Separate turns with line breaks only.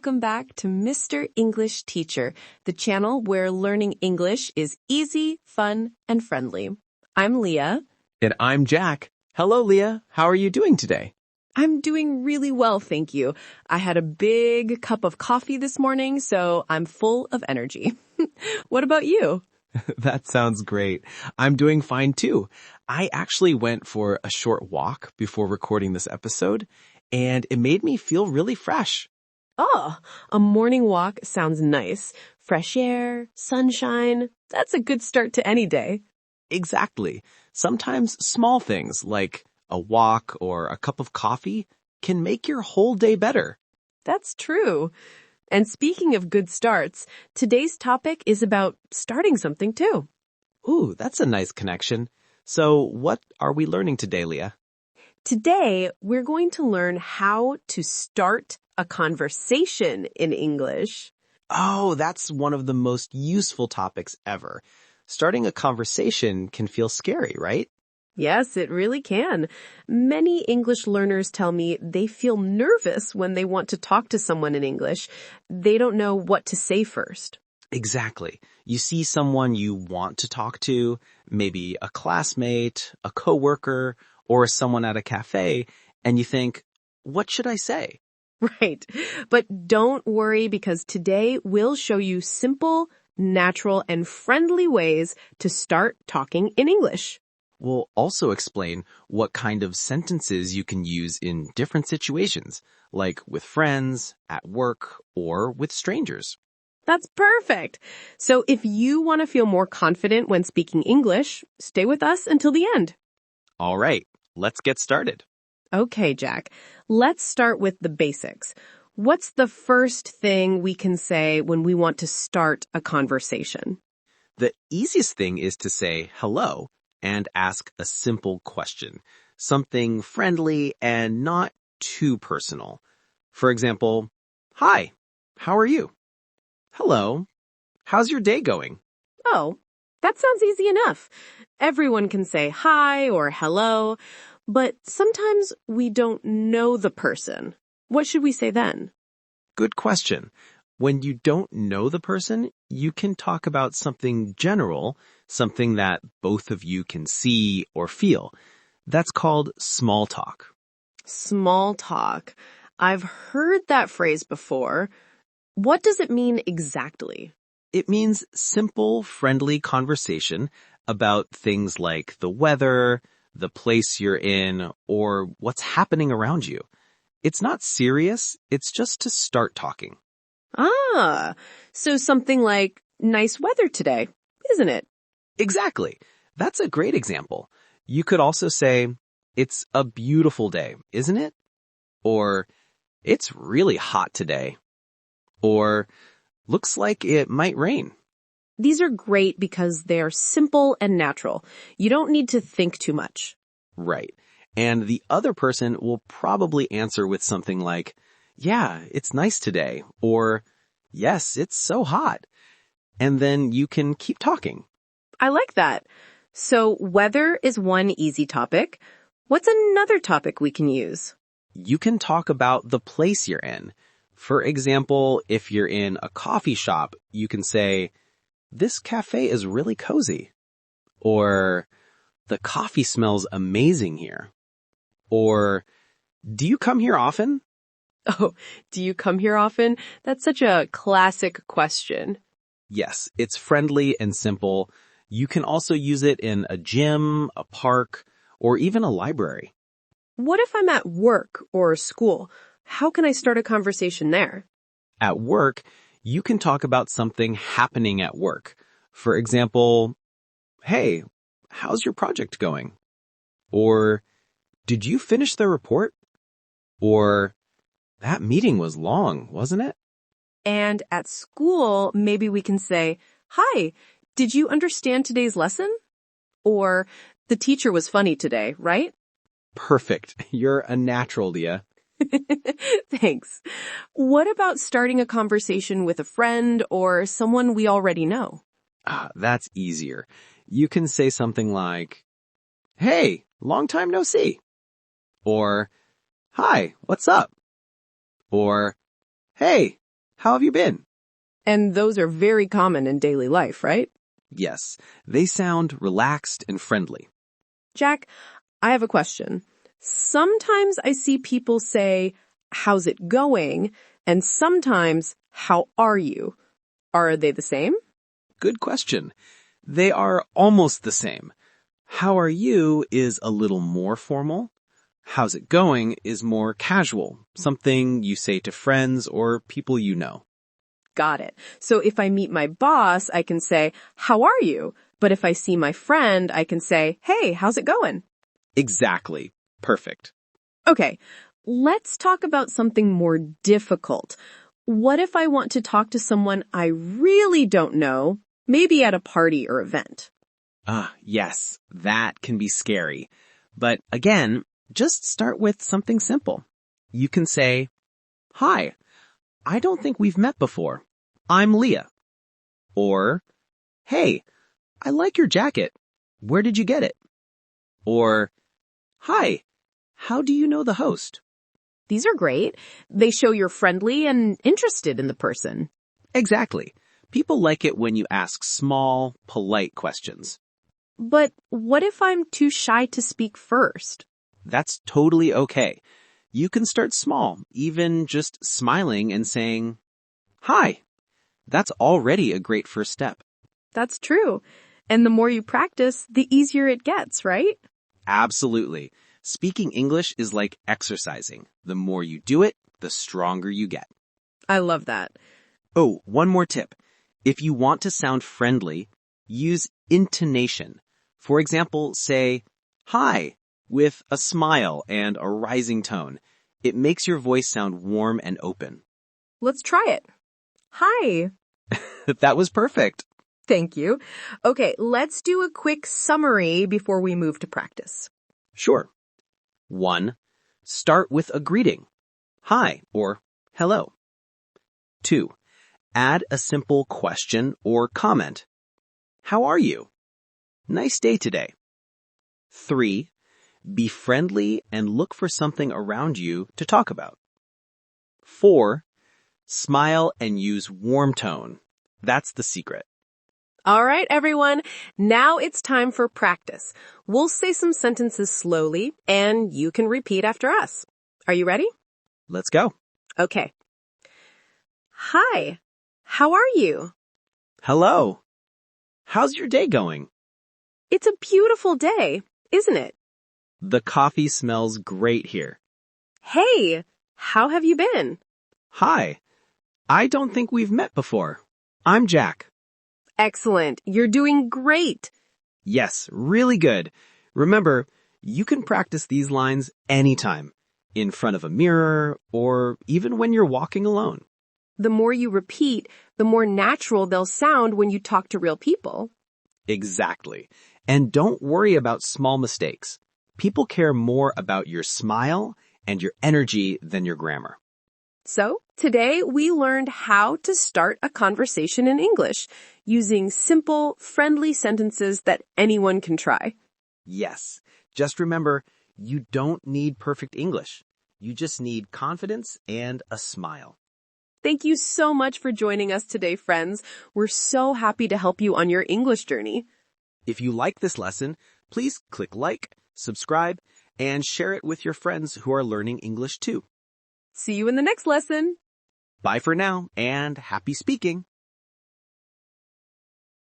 welcome back to Mr. English Teacher, the channel where learning English is easy, fun, and friendly. I'm Liya.
And I'm Jack. Hello, Liya. How are you doing today?
I'm doing really well, thank you. I had a big cup of coffee this morning, so I'm full of energy. What about you?
That sounds great. I'm doing fine too. I actually went for a short walk before recording this episode, and it made me feel really fresh.
Oh, a morning walk sounds nice. Fresh air, sunshine. That's a good start to any day.
Exactly. Sometimes small things like a walk or a cup of coffee can make your whole day better.
That's true. And speaking of good starts, today's topic is about starting something too.
Ooh, that's a nice connection. So what are we learning today, Liya?
Today, we're going to learn how to start a conversation in English.
Oh, that's one of the most useful topics ever. Starting a conversation can feel scary, right?
Yes, it really can. Many English learners tell me they feel nervous when they want to talk to someone in English. They don't know what to say first.
Exactly. You see someone you want to talk to, maybe a classmate, a coworker, or someone at a cafe, and you think, what should I say?
Right. But don't worry because today we'll show you simple, natural, and friendly ways to start talking in English.
We'll also explain what kind of sentences you can use in different situations, like with friends, at work, or with strangers.
That's perfect. So if you want to feel more confident when speaking English, stay with us until the end.
All right, let's get started.
Okay, Jack, let's start with the basics. What's the first thing we can say when we want to start a conversation?
The easiest thing is to say hello and ask a simple question, something friendly and not too personal. For example, hi, how are you? Hello, how's your day going?
Oh, that sounds easy enough. Everyone can say hi or hello, but sometimes we don't know the person. What should we say then?
Good question. When you don't know the person, you can talk about something general, something that both of you can see or feel. That's called small talk.
Small talk. I've heard that phrase before. What does it mean exactly?
It means simple, friendly conversation about things like the weather, the place you're in, or what's happening around you. It's not serious, it's just to start talking.
Ah, so something like nice weather today, isn't it?
Exactly. That's a great example. You could also say, it's a beautiful day, isn't it? Or, it's really hot today. Or, looks like it might rain.
These are great because they're simple and natural. You don't need to think too much.
Right. And the other person will probably answer with something like, yeah, it's nice today. Or, yes, it's so hot. And then you can keep talking.
I like that. So weather is one easy topic. What's another topic we can use?
You can talk about the place you're in. For example, if you're in a coffee shop, you can say, this cafe is really cozy. Or, the coffee smells amazing here. Or, do you come here often?
Oh, do you come here often? That's such a classic question.
Yes, it's friendly and simple. You can also use it in a gym, a park, or even a library.
What if I'm at work or school? How can I start a conversation there?
At work, you can talk about something happening at work. For example, hey, how's your project going? Or, did you finish the report? Or, that meeting was long, wasn't it?
And at school, maybe we can say, hi, did you understand today's lesson? Or, the teacher was funny today, right?
Perfect. You're a natural, Liya.
Thanks. What about starting a conversation with a friend or someone we already know?
That's easier. You can say something like, hey, long time no see. Or, hi, what's up? Or, hey, how have you been?
And those are very common in daily life, right?
Yes, they sound relaxed and friendly.
Jack, I have a question. Sometimes I see people say, how's it going? And sometimes, how are you? Are they the same?
Good question. They are almost the same. How are you is a little more formal. How's it going is more casual, something you say to friends or people you know.
Got it. So if I meet my boss, I can say, how are you? But if I see my friend, I can say, hey, how's it going?
Exactly. Perfect.
Okay, let's talk about something more difficult. What if I want to talk to someone I really don't know, maybe at a party or event?
Yes, that can be scary. But again, just start with something simple. You can say, hi, I don't think we've met before. I'm Liya. Or, hey, I like your jacket. Where did you get it? Or, hi, how do you know the host?
These are great. They show you're friendly and interested in the person.
Exactly. People like it when you ask small, polite questions.
But what if I'm too shy to speak first?
That's totally okay. You can start small, even just smiling and saying, hi. That's already a great first step.
That's true. And the more you practice, the easier it gets, right?
Absolutely. Speaking English is like exercising. The more you do it, the stronger you get.
I love that.
Oh, one more tip. If you want to sound friendly, use intonation. For example, say, hi, with a smile and a rising tone. It makes your voice sound warm and open.
Let's try it. Hi.
That was perfect.
Thank you. Okay, let's do a quick summary before we move to practice.
Sure. 1. Start with a greeting. Hi or hello. 2. Add a simple question or comment. How are you? Nice day today. 3. Be friendly and look for something around you to talk about. 4. Smile and use warm tone. That's the secret.
All right, everyone. Now it's time for practice. We'll say some sentences slowly, and you can repeat after us. Are you ready?
Let's go.
Okay. Hi. How are you?
Hello. How's your day going?
It's a beautiful day, isn't it?
The coffee smells great here.
Hey, how have you been?
Hi. I don't think we've met before. I'm Jack.
Excellent. You're doing great.
Yes, really good. Remember, you can practice these lines anytime, in front of a mirror, or even when you're walking alone.
The more you repeat, the more natural they'll sound when you talk to real people.
Exactly. And don't worry about small mistakes. People care more about your smile and your energy than your grammar.
So, today we learned how to start a conversation in English using simple, friendly sentences that anyone can try.
Yes, just remember, you don't need perfect English. You just need confidence and a smile.
Thank you so much for joining us today, friends. We're so happy to help you on your English journey.
If you like this lesson, please click like, subscribe, and share it with your friends who are learning English too.
See you in the next lesson.
Bye for now, and happy speaking!